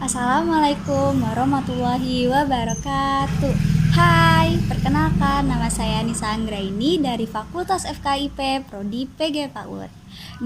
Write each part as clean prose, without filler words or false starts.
Assalamualaikum warahmatullahi wabarakatuh. Hai, perkenalkan nama saya Nisa Anggraini dari Fakultas FKIP Prodi PG PAUD.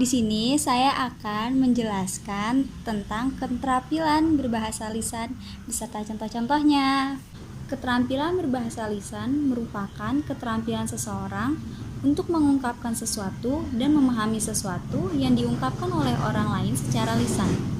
Di sini saya akan menjelaskan tentang keterampilan berbahasa lisan beserta contoh-contohnya. Keterampilan berbahasa lisan merupakan keterampilan seseorang untuk mengungkapkan sesuatu dan memahami sesuatu yang diungkapkan oleh orang lain secara lisan.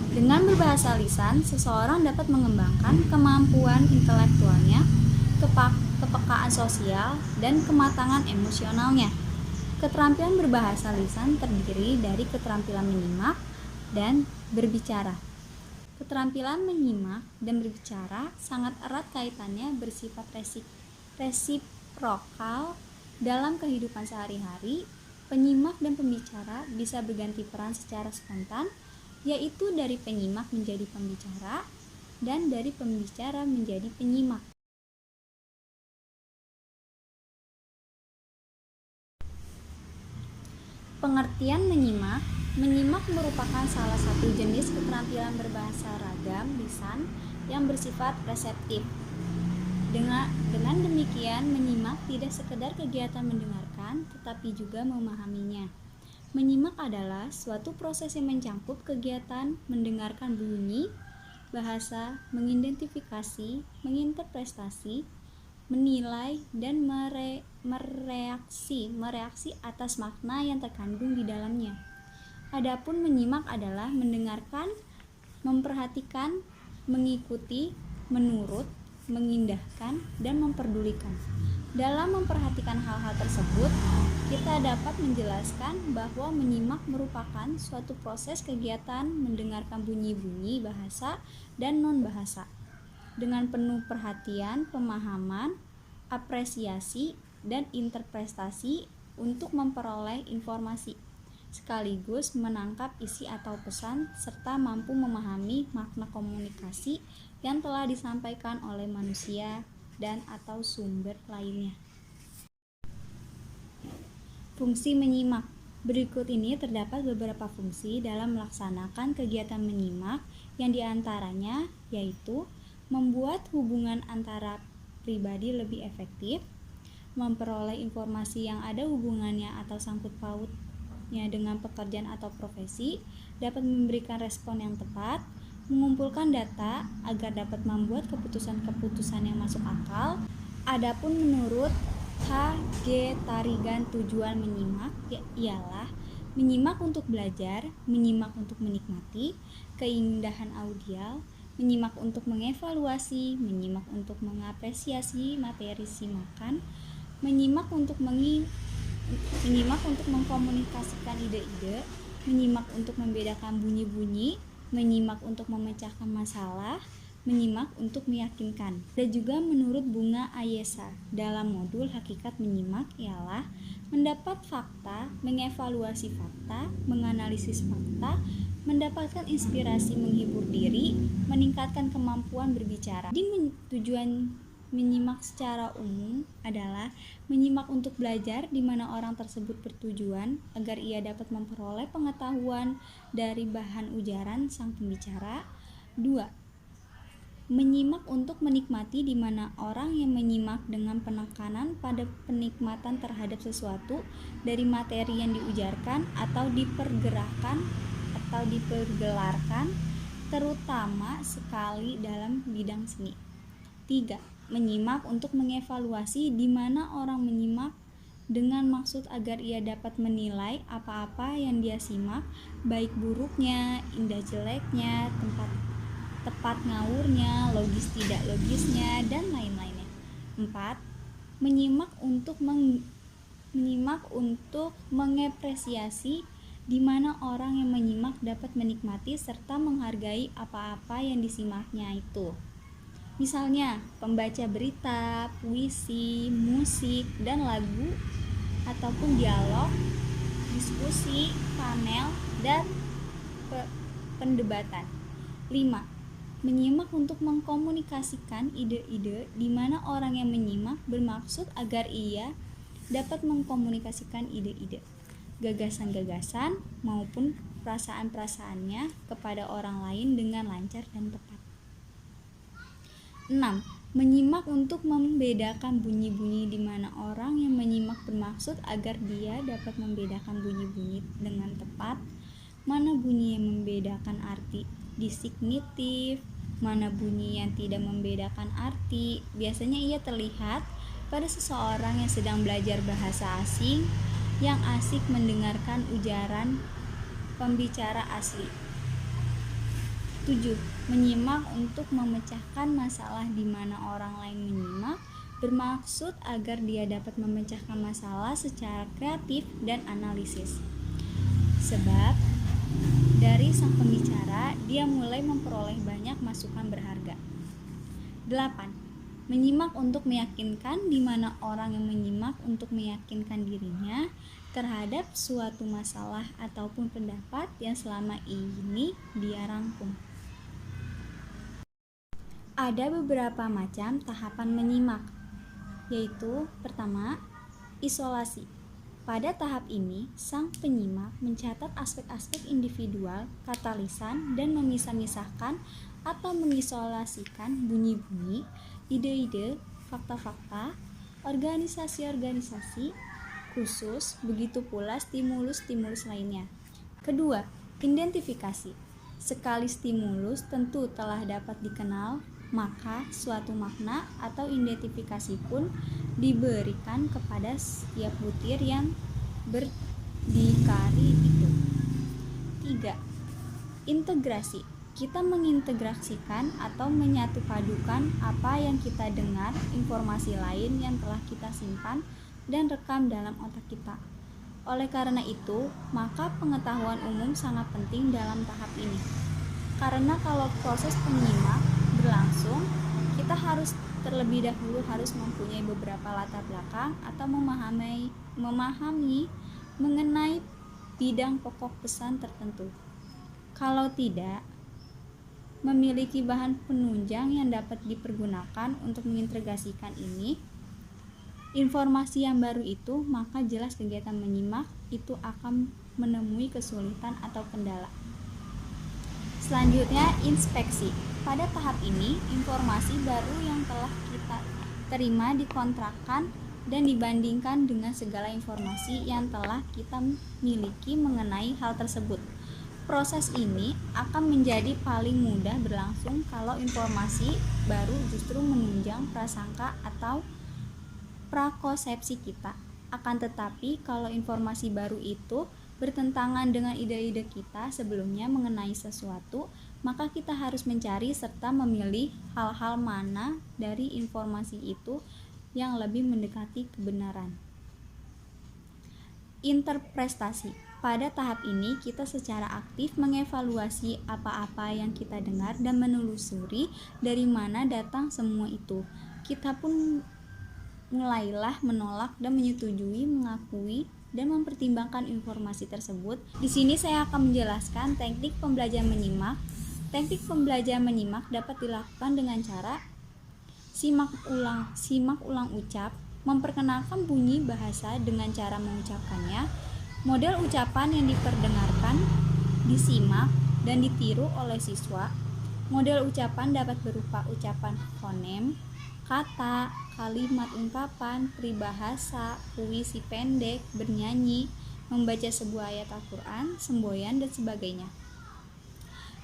Dengan berbahasa lisan, seseorang dapat mengembangkan kemampuan intelektualnya, kepekaan sosial, dan kematangan emosionalnya. Keterampilan berbahasa lisan terdiri dari keterampilan menyimak dan berbicara. Keterampilan menyimak dan berbicara sangat erat kaitannya bersifat resiprokal dalam kehidupan sehari-hari. Penyimak dan pembicara bisa berganti peran secara spontan, yaitu dari penyimak menjadi pembicara dan dari pembicara menjadi penyimak. Pengertian menyimak merupakan salah satu jenis keterampilan berbahasa ragam lisan yang bersifat reseptif. Dengan demikian, menyimak tidak sekedar kegiatan mendengarkan, tetapi juga memahaminya. Menyimak adalah suatu proses yang mencangkup kegiatan mendengarkan bunyi, bahasa, mengidentifikasi, menginterpretasi, menilai, dan mereaksi atas makna yang terkandung di dalamnya. Adapun menyimak adalah mendengarkan, memperhatikan, mengikuti, menurut, mengindahkan, dan memperdulikan. Dalam memperhatikan hal-hal tersebut, kita dapat menjelaskan bahwa menyimak merupakan suatu proses kegiatan mendengarkan bunyi-bunyi bahasa dan non-bahasa dengan penuh perhatian, pemahaman, apresiasi, dan interpretasi untuk memperoleh informasi, sekaligus menangkap isi atau pesan serta mampu memahami makna komunikasi yang telah disampaikan oleh manusia dan atau sumber lainnya. Fungsi menyimak. Berikut ini terdapat beberapa fungsi dalam melaksanakan kegiatan menyimak yang diantaranya yaitu membuat hubungan antara pribadi lebih efektif, memperoleh informasi yang ada hubungannya atau sangkut pautnya dengan pekerjaan atau profesi, dapat memberikan respon yang tepat, mengumpulkan data agar dapat membuat keputusan-keputusan yang masuk akal. Adapun menurut H.G. Tarigan, tujuan menyimak ialah menyimak untuk belajar, menyimak untuk menikmati keindahan audial, menyimak untuk mengevaluasi, menyimak untuk mengapresiasi materi simakan, menyimak untuk mengkomunikasikan ide-ide, menyimak untuk membedakan bunyi-bunyi, menyimak untuk memecahkan masalah, menyimak untuk meyakinkan. Dan juga menurut Bunga Ayesa, dalam modul hakikat menyimak ialah mendapat fakta, mengevaluasi fakta, menganalisis fakta, mendapatkan inspirasi menghibur diri, meningkatkan kemampuan berbicara. Tujuan menyimak secara umum adalah menyimak untuk belajar, di mana orang tersebut bertujuan agar ia dapat memperoleh pengetahuan dari bahan ujaran sang pembicara. 2. Menyimak untuk menikmati, di mana orang yang menyimak dengan penekanan pada penikmatan terhadap sesuatu dari materi yang diujarkan atau dipergelarkan, terutama sekali dalam bidang seni. 3. Menyimak untuk mengevaluasi, di mana orang menyimak dengan maksud agar ia dapat menilai apa-apa yang dia simak, baik buruknya, indah jeleknya, tepat ngawurnya, logis tidak logisnya, dan lain-lainnya. 4. Menyimak untuk mengapresiasi, di mana orang yang menyimak dapat menikmati serta menghargai apa-apa yang disimaknya itu. Misalnya, pembaca berita, puisi, musik, dan lagu, ataupun dialog, diskusi, panel, dan pendebatan. 5. Menyimak untuk mengkomunikasikan ide-ide, di mana orang yang menyimak bermaksud agar ia dapat mengkomunikasikan ide-ide, gagasan-gagasan, maupun perasaan-perasaannya kepada orang lain dengan lancar dan tepat. 6. Menyimak untuk membedakan bunyi-bunyi di mana orang yang menyimak bermaksud agar dia dapat membedakan bunyi-bunyi dengan tepat, mana bunyi yang membedakan arti distinktif, mana bunyi yang tidak membedakan arti. Biasanya ia terlihat pada seseorang yang sedang belajar bahasa asing yang asik mendengarkan ujaran pembicara asli. 7. Menyimak untuk memecahkan masalah di mana orang lain menyimak bermaksud agar dia dapat memecahkan masalah secara kreatif dan analisis. Sebab dari sang pembicara, dia mulai memperoleh banyak masukan berharga. 8. Menyimak untuk meyakinkan di mana orang yang menyimak untuk meyakinkan dirinya terhadap suatu masalah ataupun pendapat yang selama ini dia rangkum. Ada beberapa macam tahapan menyimak, yaitu pertama, isolasi. Pada tahap ini, sang penyimak mencatat aspek-aspek individual, kata lisan, dan memisah-misahkan atau mengisolasikan bunyi-bunyi, ide-ide, fakta-fakta, organisasi-organisasi khusus, begitu pula stimulus-stimulus lainnya. Kedua, identifikasi. Sekali stimulus tentu telah dapat dikenal, maka suatu makna atau identifikasi pun diberikan kepada setiap butir yang berdikari itu. 3. Integrasi. Kita mengintegrasikan atau menyatupadukan apa yang kita dengar, informasi lain yang telah kita simpan dan rekam dalam otak kita. Oleh karena itu, maka pengetahuan umum sangat penting dalam tahap ini. Karena kalau proses penyimak berlangsung, kita harus terlebih dahulu harus mempunyai beberapa latar belakang atau memahami mengenai bidang pokok pesan tertentu. Kalau tidak memiliki bahan penunjang yang dapat dipergunakan untuk mengintegrasikan informasi yang baru itu, maka jelas kegiatan menyimak itu akan menemui kesulitan atau kendala. Selanjutnya, inspeksi. Pada tahap ini, informasi baru yang telah kita terima dikontrakkan dan dibandingkan dengan segala informasi yang telah kita miliki mengenai hal tersebut. Proses ini akan menjadi paling mudah berlangsung kalau informasi baru justru menunjang prasangka atau prakonsepsi kita. Akan tetapi, kalau informasi baru itu bertentangan dengan ide-ide kita sebelumnya mengenai sesuatu, maka kita harus mencari serta memilih hal-hal mana dari informasi itu yang lebih mendekati kebenaran. Interpretasi. Pada tahap ini, kita secara aktif mengevaluasi apa-apa yang kita dengar dan menelusuri dari mana datang semua itu. Kita pun mulailah menolak dan menyetujui, mengakui, dan mempertimbangkan informasi tersebut. Di sini saya akan menjelaskan teknik pembelajaran menyimak. Teknik pembelajaran menyimak dapat dilakukan dengan cara simak ulang ucap, memperkenalkan bunyi bahasa dengan cara mengucapkannya, model ucapan yang diperdengarkan, disimak, dan ditiru oleh siswa. Model ucapan dapat berupa ucapan fonem, kata, kalimat ungkapan, peribahasa, puisi pendek, bernyanyi, membaca sebuah ayat Al-Quran, semboyan, dan sebagainya.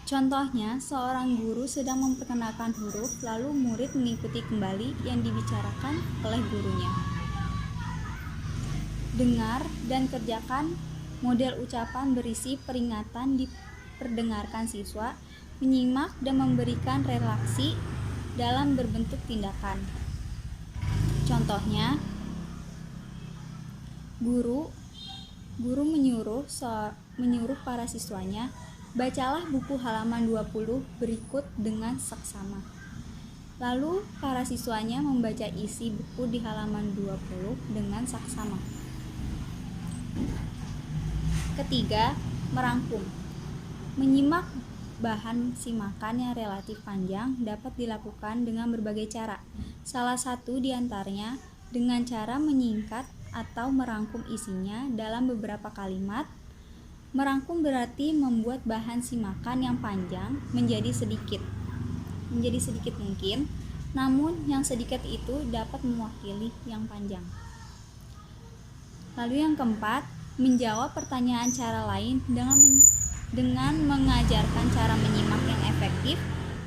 Contohnya, seorang guru sedang memperkenalkan huruf, lalu murid mengikuti kembali yang dibicarakan oleh gurunya. Dengar dan kerjakan model ucapan berisi peringatan diperdengarkan siswa, menyimak dan memberikan reaksi dalam berbentuk tindakan. Contohnya, guru menyuruh para siswanya, bacalah buku halaman 20 berikut dengan seksama. Lalu para siswanya membaca isi buku di halaman 20 dengan saksama. Ketiga, merangkum. Menyimak bahan simakan yang relatif panjang dapat dilakukan dengan berbagai cara. Salah satu di antaranya dengan cara menyingkat atau merangkum isinya dalam beberapa kalimat Merangkum berarti membuat bahan simakan yang panjang menjadi sedikit mungkin, namun yang sedikit itu dapat mewakili yang panjang. Lalu yang keempat, menjawab pertanyaan cara lain dengan mengajarkan cara menyimak yang efektif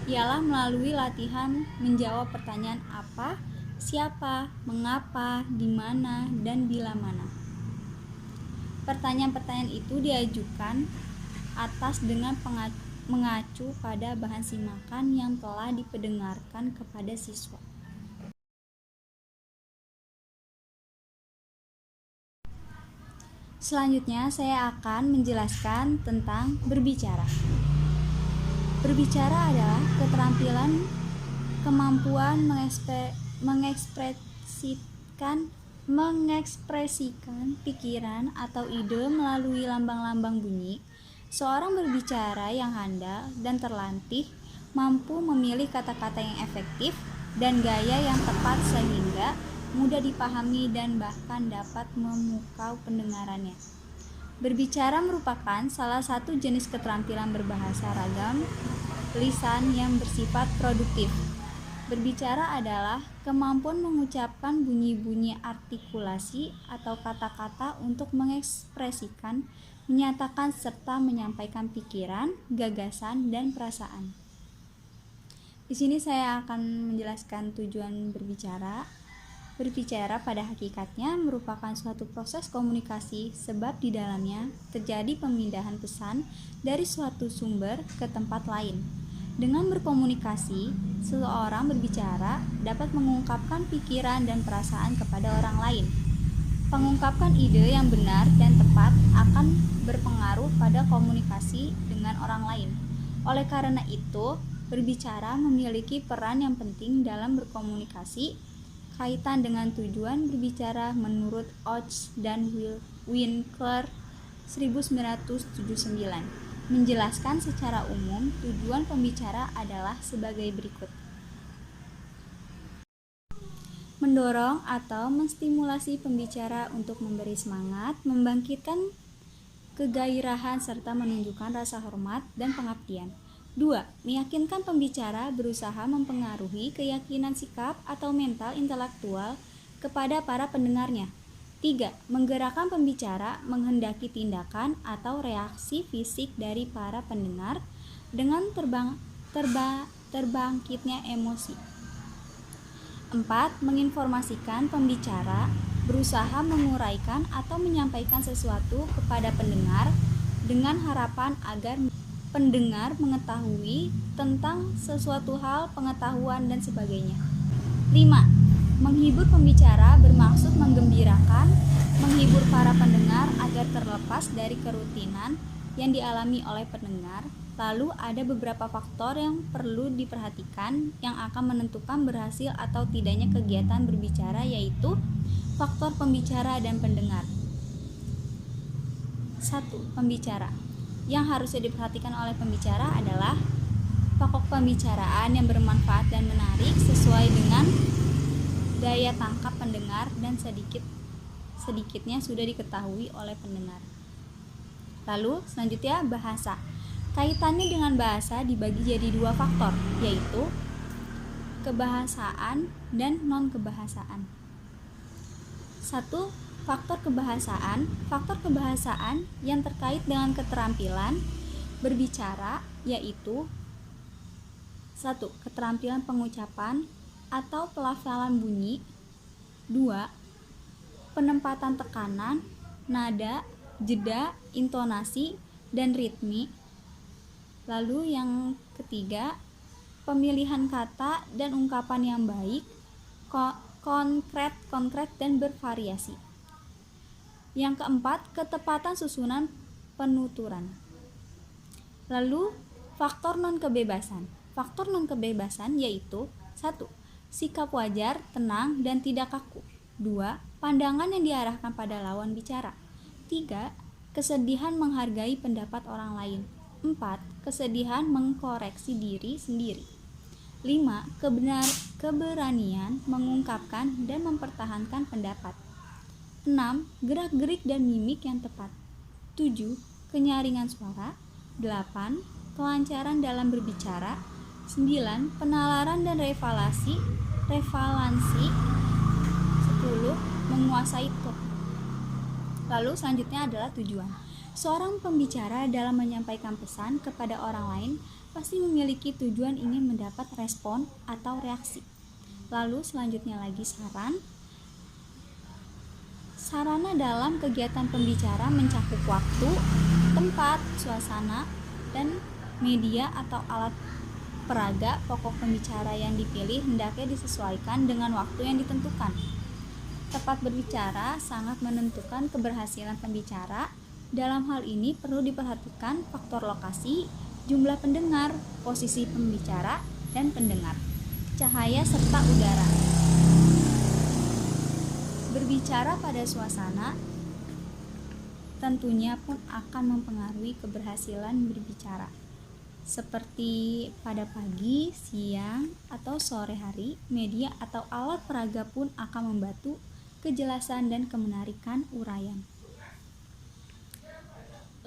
ialah melalui latihan menjawab pertanyaan apa, siapa, mengapa, di mana, dan bila mana. Pertanyaan-pertanyaan itu diajukan atas dengan mengacu pada bahan simakan yang telah dipendengarkan kepada siswa. Selanjutnya, saya akan menjelaskan tentang berbicara. Berbicara adalah keterampilan kemampuan mengekspresikan pikiran atau ide melalui lambang-lambang bunyi. Seorang berbicara yang handal dan terlatih mampu memilih kata-kata yang efektif dan gaya yang tepat sehingga mudah dipahami dan bahkan dapat memukau pendengarannya. Berbicara merupakan salah satu jenis keterampilan berbahasa ragam lisan yang bersifat produktif. Berbicara adalah kemampuan mengucapkan bunyi-bunyi artikulasi atau kata-kata untuk mengekspresikan, menyatakan serta menyampaikan pikiran, gagasan, dan perasaan. Di sini saya akan menjelaskan tujuan berbicara. Berbicara pada hakikatnya merupakan suatu proses komunikasi sebab di dalamnya terjadi pemindahan pesan dari suatu sumber ke tempat lain. Dengan berkomunikasi, seseorang berbicara dapat mengungkapkan pikiran dan perasaan kepada orang lain. Pengungkapkan ide yang benar dan tepat akan berpengaruh pada komunikasi dengan orang lain. Oleh karena itu, berbicara memiliki peran yang penting dalam berkomunikasi. Kaitan dengan tujuan berbicara menurut Hodge dan Winkler 1979 menjelaskan secara umum tujuan pembicara adalah sebagai berikut. Mendorong atau menstimulasi pembicara untuk memberi semangat, membangkitkan kegairahan serta menunjukkan rasa hormat dan pengabdian. 2. Meyakinkan pembicara berusaha mempengaruhi keyakinan sikap atau mental intelektual kepada para pendengarnya. 3. Menggerakkan pembicara menghendaki tindakan atau reaksi fisik dari para pendengar dengan terbangkitnya emosi. 4. Menginformasikan pembicara berusaha menguraikan atau menyampaikan sesuatu kepada pendengar dengan harapan agar pendengar mengetahui tentang sesuatu hal, pengetahuan, dan sebagainya. 5. Menghibur pembicara bermaksud menggembirakan, menghibur para pendengar agar terlepas dari kerutinan yang dialami oleh pendengar. Lalu ada beberapa faktor yang perlu diperhatikan yang akan menentukan berhasil atau tidaknya kegiatan berbicara, yaitu faktor pembicara dan pendengar. 1. Pembicara. Yang harusnya diperhatikan oleh pembicara adalah pokok pembicaraan yang bermanfaat dan menarik sesuai dengan daya tangkap pendengar dan sedikitnya sudah diketahui oleh pendengar. Lalu selanjutnya bahasa. Kaitannya dengan bahasa dibagi jadi 2 faktor, yaitu kebahasaan dan non-kebahasaan. 1. Faktor kebahasaan. Faktor kebahasaan yang terkait dengan keterampilan berbicara yaitu 1. Keterampilan pengucapan atau pelafalan bunyi. 2. Penempatan tekanan, nada, jeda, intonasi, dan ritme. Lalu yang ketiga, pemilihan kata dan ungkapan yang baik, konkret dan bervariasi. Yang keempat, ketepatan susunan penuturan. Lalu faktor non-kebebasan. Faktor non-kebebasan yaitu 1. Sikap wajar, tenang, dan tidak kaku. 2. Pandangan yang diarahkan pada lawan bicara. 3. Kesedihan menghargai pendapat orang lain. 4. Kesedihan mengkoreksi diri sendiri. 5. Keberanian mengungkapkan dan mempertahankan pendapat. 6. Gerak-gerik dan mimik yang tepat. 7. Kenyaringan suara. 8. Kelancaran dalam berbicara. 9. Penalaran dan revalansi. 10. Menguasai tone. Lalu selanjutnya adalah tujuan. Seorang pembicara dalam menyampaikan pesan kepada orang lain pasti memiliki tujuan ingin mendapat respon atau reaksi. Lalu selanjutnya lagi saran. Sarana dalam kegiatan pembicara mencakup waktu, tempat, suasana, dan media atau alat peraga. Pokok pembicara yang dipilih hendaknya disesuaikan dengan waktu yang ditentukan. Tempat berbicara sangat menentukan keberhasilan pembicara. Dalam hal ini perlu diperhatikan faktor lokasi, jumlah pendengar, posisi pembicara dan pendengar, cahaya serta udara. Berbicara pada suasana tentunya pun akan mempengaruhi keberhasilan berbicara. Seperti pada pagi, siang, atau sore hari, media atau alat peraga pun akan membantu kejelasan dan kemenarikan uraian.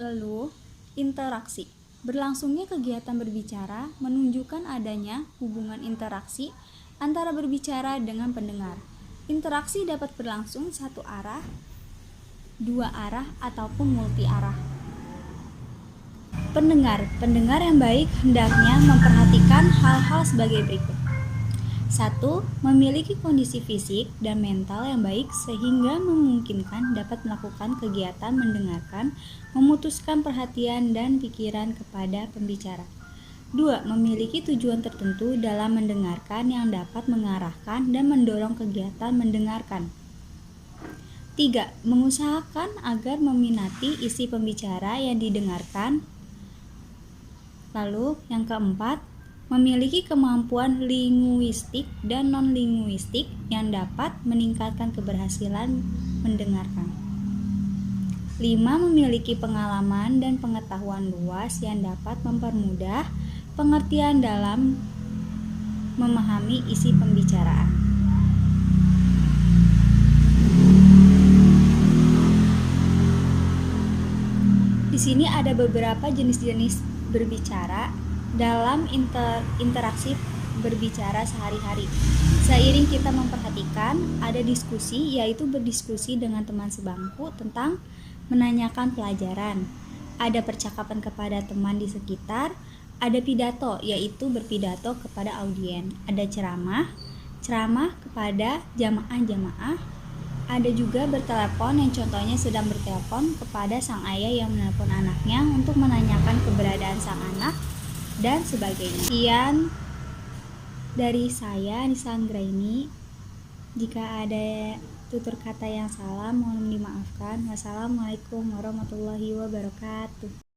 Lalu, interaksi. Berlangsungnya kegiatan berbicara menunjukkan adanya hubungan interaksi antara berbicara dengan pendengar. Interaksi dapat berlangsung satu arah, dua arah, ataupun multi arah. Pendengar yang baik hendaknya memperhatikan hal-hal sebagai berikut. 1. Memiliki kondisi fisik dan mental yang baik sehingga memungkinkan dapat melakukan kegiatan mendengarkan, memutuskan perhatian dan pikiran kepada pembicara. 2. Memiliki tujuan tertentu dalam mendengarkan yang dapat mengarahkan dan mendorong kegiatan mendengarkan. 3. Mengusahakan agar meminati isi pembicara yang didengarkan. Lalu yang keempat, memiliki kemampuan linguistik dan non-linguistik yang dapat meningkatkan keberhasilan mendengarkan. 5. Memiliki pengalaman dan pengetahuan luas yang dapat mempermudah pengertian dalam memahami isi pembicaraan. Di sini ada beberapa jenis-jenis berbicara dalam interaksi berbicara sehari-hari. Seiring kita memperhatikan, ada diskusi, yaitu berdiskusi dengan teman sebangku tentang menanyakan pelajaran. Ada percakapan kepada teman di sekitar. Ada pidato, yaitu berpidato kepada audiens. Ada ceramah kepada jamaah-jamaah. Ada juga bertelepon, yang contohnya sedang bertelepon kepada sang ayah yang menelpon anaknya untuk menanyakan keberadaan sang anak, dan sebagainya. Sekian dari saya, Nisa Anggraini. Jika ada tutur kata yang salah, mohon dimaafkan. Wassalamualaikum warahmatullahi wabarakatuh.